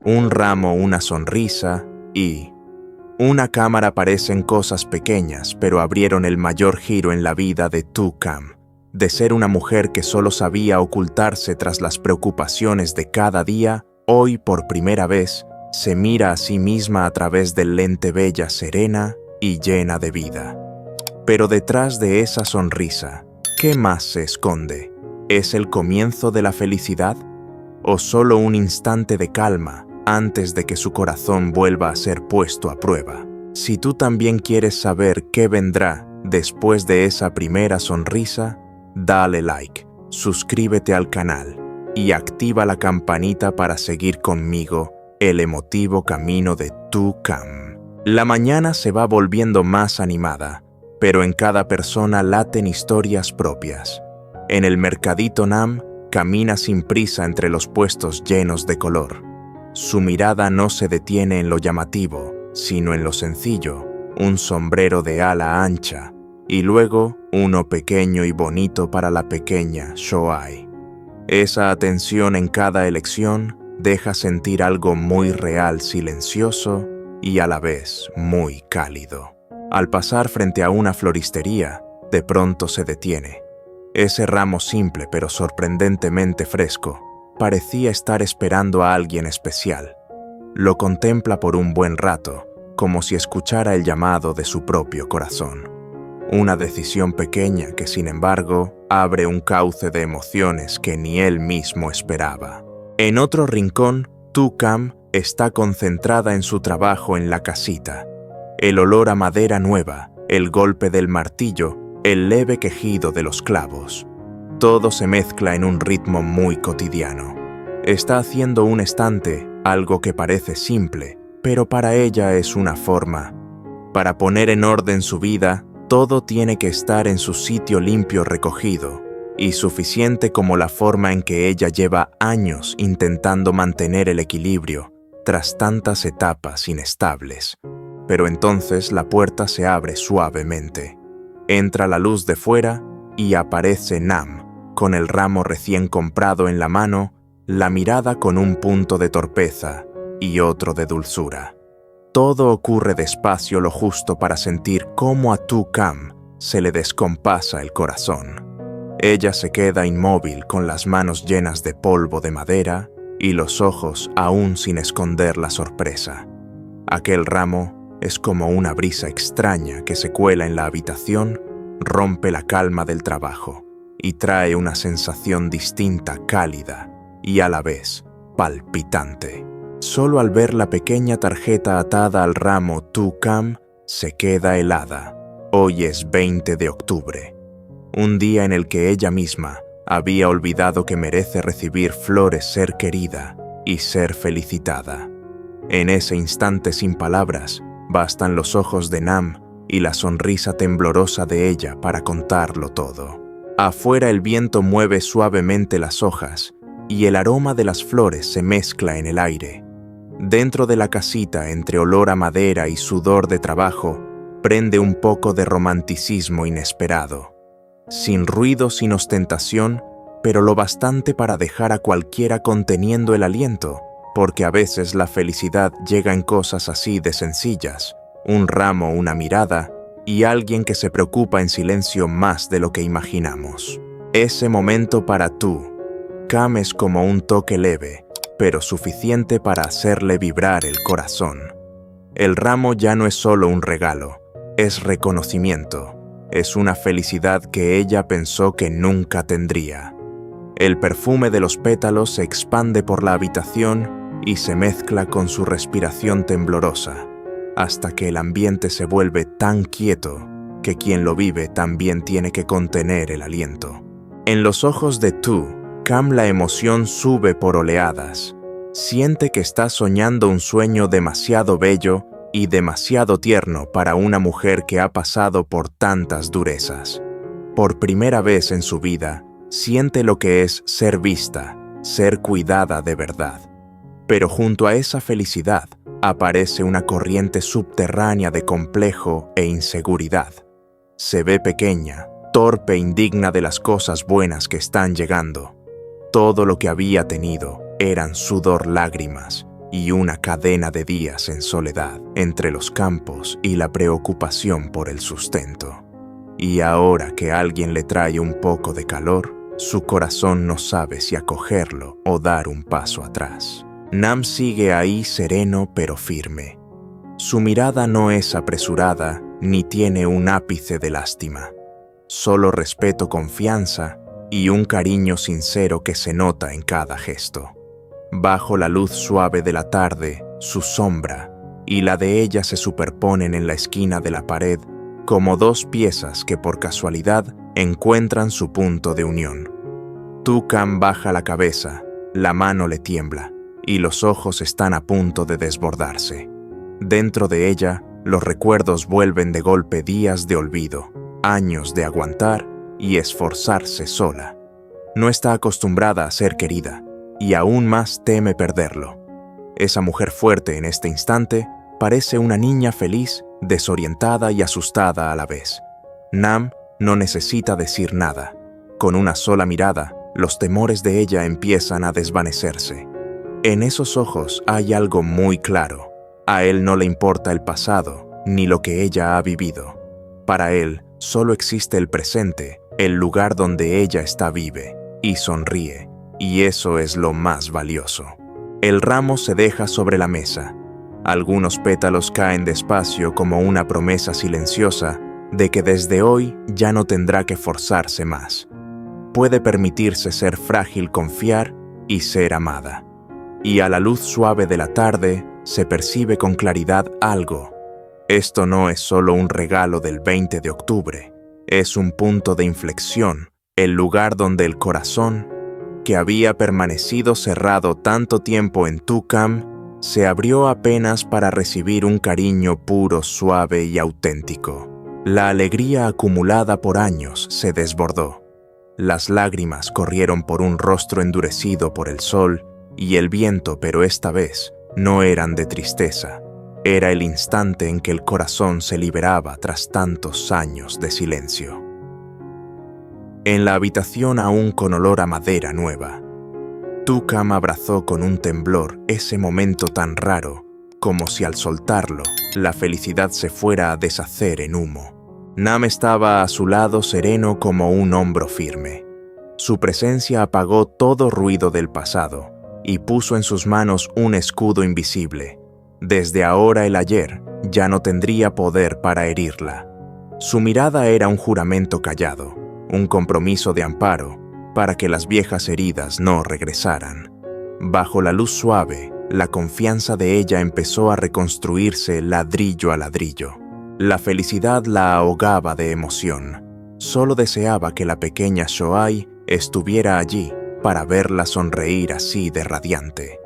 un ramo, una sonrisa y una cámara parecen cosas pequeñas, pero abrieron el mayor giro en la vida de Tu Cam. De ser una mujer que solo sabía ocultarse tras las preocupaciones de cada día, hoy por primera vez se mira a sí misma a través del lente bella, serena y llena de vida. Pero detrás de esa sonrisa, ¿qué más se esconde? ¿Es el comienzo de la felicidad? ¿O solo un instante de calma antes de que su corazón vuelva a ser puesto a prueba? Si tú también quieres saber qué vendrá después de esa primera sonrisa, dale like, suscríbete al canal y activa la campanita para seguir conmigo el emotivo camino de Tu Cam. La mañana se va volviendo más animada, pero en cada persona laten historias propias. En el mercadito Nam camina sin prisa entre los puestos llenos de color. Su mirada no se detiene en lo llamativo, sino en lo sencillo, un sombrero de ala ancha, y luego uno pequeño y bonito para la pequeña Shoai. Esa atención en cada elección deja sentir algo muy real, silencioso y a la vez muy cálido. Al pasar frente a una floristería, de pronto se detiene. Ese ramo simple pero sorprendentemente fresco parecía estar esperando a alguien especial. Lo contempla por un buen rato, como si escuchara el llamado de su propio corazón. Una decisión pequeña que, sin embargo, abre un cauce de emociones que ni él mismo esperaba. En otro rincón, Tu Cam está concentrada en su trabajo en la casita. El olor a madera nueva, el golpe del martillo, el leve quejido de los clavos. Todo se mezcla en un ritmo muy cotidiano. Está haciendo un estante, algo que parece simple, pero para ella es una forma. Para poner en orden su vida, todo tiene que estar en su sitio limpio, recogido, y suficiente como la forma en que ella lleva años intentando mantener el equilibrio tras tantas etapas inestables. Pero entonces la puerta se abre suavemente. Entra la luz de fuera y aparece Nam, con el ramo recién comprado en la mano, la mirada con un punto de torpeza y otro de dulzura. Todo ocurre despacio, lo justo para sentir cómo a Tu Cam se le descompasa el corazón. Ella se queda inmóvil con las manos llenas de polvo de madera y los ojos aún sin esconder la sorpresa. Aquel ramo es como una brisa extraña que se cuela en la habitación, rompe la calma del trabajo y trae una sensación distinta, cálida y a la vez palpitante. Solo al ver la pequeña tarjeta atada al ramo, Tu Cam se queda helada. Hoy es 20 de octubre, un día en el que ella misma había olvidado que merece recibir flores, ser querida y ser felicitada. En ese instante, sin palabras, bastan los ojos de Nam y la sonrisa temblorosa de ella para contarlo todo. Afuera el viento mueve suavemente las hojas y el aroma de las flores se mezcla en el aire. Dentro de la casita, entre olor a madera y sudor de trabajo, prende un poco de romanticismo inesperado. Sin ruido, sin ostentación, pero lo bastante para dejar a cualquiera conteniendo el aliento, porque a veces la felicidad llega en cosas así de sencillas, un ramo, una mirada y alguien que se preocupa en silencio más de lo que imaginamos. Ese momento para Tu Cam es como un toque leve, pero suficiente para hacerle vibrar el corazón. El ramo ya no es solo un regalo, es reconocimiento, es una felicidad que ella pensó que nunca tendría. El perfume de los pétalos se expande por la habitación y se mezcla con su respiración temblorosa, hasta que el ambiente se vuelve tan quieto que quien lo vive también tiene que contener el aliento. En los ojos de Tu Cam la emoción sube por oleadas. Siente que está soñando un sueño demasiado bello y demasiado tierno para una mujer que ha pasado por tantas durezas. Por primera vez en su vida, siente lo que es ser vista, ser cuidada de verdad. Pero junto a esa felicidad, aparece una corriente subterránea de complejo e inseguridad. Se ve pequeña, torpe, indigna de las cosas buenas que están llegando. Todo lo que había tenido eran sudor, lágrimas y una cadena de días en soledad entre los campos y la preocupación por el sustento. Y ahora que alguien le trae un poco de calor, su corazón no sabe si acogerlo o dar un paso atrás. Nam sigue ahí sereno pero firme. Su mirada no es apresurada ni tiene un ápice de lástima. Solo respeto, confianza y un cariño sincero que se nota en cada gesto. Bajo la luz suave de la tarde, su sombra y la de ella se superponen en la esquina de la pared como dos piezas que por casualidad encuentran su punto de unión. Tu-Kam baja la cabeza, la mano le tiembla y los ojos están a punto de desbordarse. Dentro de ella, los recuerdos vuelven de golpe, días de olvido, años de aguantar y esforzarse sola. No está acostumbrada a ser querida y aún más teme perderlo. Esa mujer fuerte en este instante parece una niña feliz, desorientada y asustada a la vez. Nam no necesita decir nada. Con una sola mirada, los temores de ella empiezan a desvanecerse. En esos ojos hay algo muy claro. A él no le importa el pasado ni lo que ella ha vivido. Para él solo existe el presente, el lugar donde ella está vive y sonríe, y eso es lo más valioso. El ramo se deja sobre la mesa. Algunos pétalos caen despacio como una promesa silenciosa de que desde hoy ya no tendrá que forzarse más. Puede permitirse ser frágil, confiar y ser amada. Y a la luz suave de la tarde se percibe con claridad algo. Esto no es solo un regalo del 20 de octubre, es un punto de inflexión, el lugar donde el corazón, que había permanecido cerrado tanto tiempo en Tu-Kam, se abrió apenas para recibir un cariño puro, suave y auténtico. La alegría acumulada por años se desbordó. Las lágrimas corrieron por un rostro endurecido por el sol y el viento, pero esta vez no eran de tristeza. Era el instante en que el corazón se liberaba tras tantos años de silencio. En la habitación, aún con olor a madera nueva, Tu-Kam abrazó con un temblor ese momento tan raro, como si al soltarlo, la felicidad se fuera a deshacer en humo. Nam estaba a su lado sereno como un hombro firme. Su presencia apagó todo ruido del pasado y puso en sus manos un escudo invisible. Desde ahora el ayer ya no tendría poder para herirla. Su mirada era un juramento callado, un compromiso de amparo para que las viejas heridas no regresaran. Bajo la luz suave, la confianza de ella empezó a reconstruirse ladrillo a ladrillo. La felicidad la ahogaba de emoción. Solo deseaba que la pequeña Shoai estuviera allí para verla sonreír así de radiante.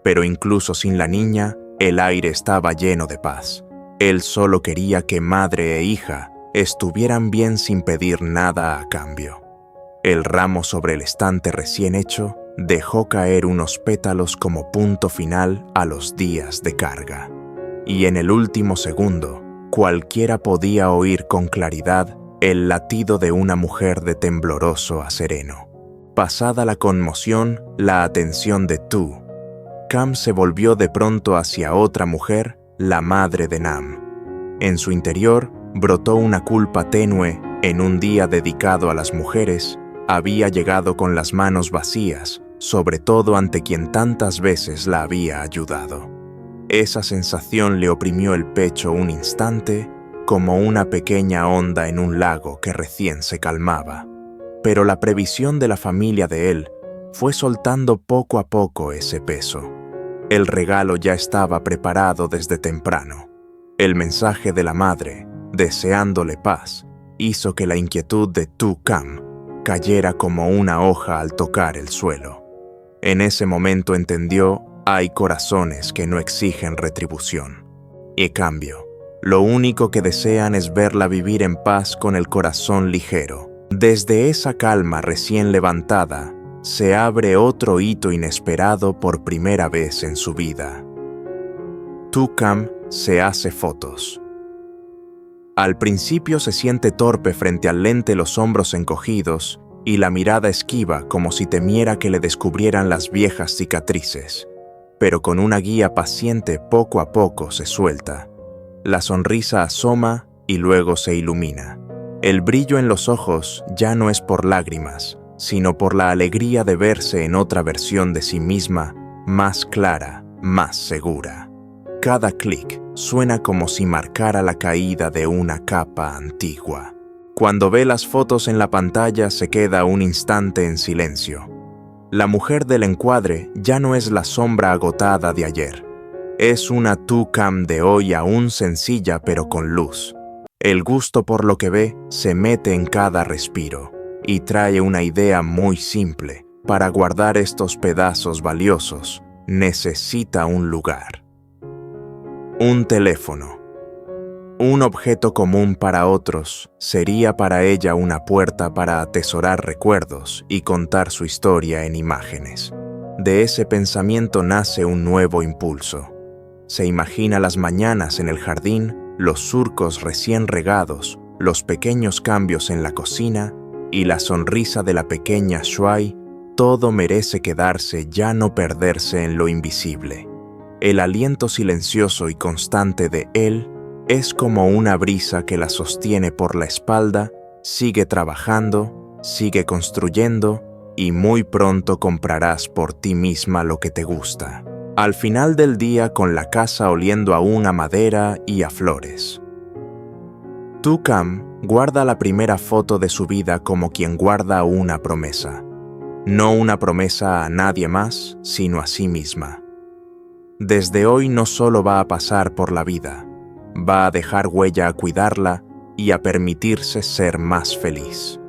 Pero incluso sin la niña, el aire estaba lleno de paz. Él solo quería que madre e hija estuvieran bien sin pedir nada a cambio. El ramo sobre el estante recién hecho dejó caer unos pétalos como punto final a los días de carga. Y en el último segundo, cualquiera podía oír con claridad el latido de una mujer de tembloroso a sereno. Pasada la conmoción, la atención de Tu-Kam se volvió de pronto hacia otra mujer, la madre de Nam. En su interior brotó una culpa tenue. En un día dedicado a las mujeres, había llegado con las manos vacías, sobre todo ante quien tantas veces la había ayudado. Esa sensación le oprimió el pecho un instante, como una pequeña onda en un lago que recién se calmaba. Pero la previsión de la familia de él fue soltando poco a poco ese peso. El regalo ya estaba preparado desde temprano. El mensaje de la madre, deseándole paz, hizo que la inquietud de Tu-Kam cayera como una hoja al tocar el suelo. En ese momento entendió, hay corazones que no exigen retribución. Y cambio, lo único que desean es verla vivir en paz con el corazón ligero. Desde esa calma recién levantada, se abre otro hito inesperado por primera vez en su vida. Tu-Kam se hace fotos. Al principio se siente torpe frente al lente, los hombros encogidos y la mirada esquiva como si temiera que le descubrieran las viejas cicatrices. pero con una guía paciente poco a poco se suelta. La sonrisa asoma y luego se ilumina. El brillo en los ojos ya no es por lágrimas, sino por la alegría de verse en otra versión de sí misma, más clara, más segura. Cada clic suena como si marcara la caída de una capa antigua. Cuando ve las fotos en la pantalla se queda un instante en silencio. La mujer del encuadre ya no es la sombra agotada de ayer. Es una Tucam de hoy aún sencilla pero con luz. El gusto por lo que ve se mete en cada respiro y trae una idea muy simple. Para guardar estos pedazos valiosos, necesita un lugar. Un teléfono. Un objeto común para otros sería para ella una puerta para atesorar recuerdos y contar su historia en imágenes. De ese pensamiento nace un nuevo impulso. Se imagina las mañanas en el jardín, los surcos recién regados, los pequeños cambios en la cocina y la sonrisa de la pequeña Shuai. Todo merece quedarse, ya no perderse en lo invisible. El aliento silencioso y constante de él es como una brisa que la sostiene por la espalda, sigue trabajando, sigue construyendo y muy pronto comprarás por ti misma lo que te gusta. Al final del día con la casa oliendo aún a madera y a flores. Tucam guarda la primera foto de su vida como quien guarda una promesa. No una promesa a nadie más, sino a sí misma. Desde hoy no solo va a pasar por la vida, va a dejar huella a cuidarla y a permitirse ser más feliz.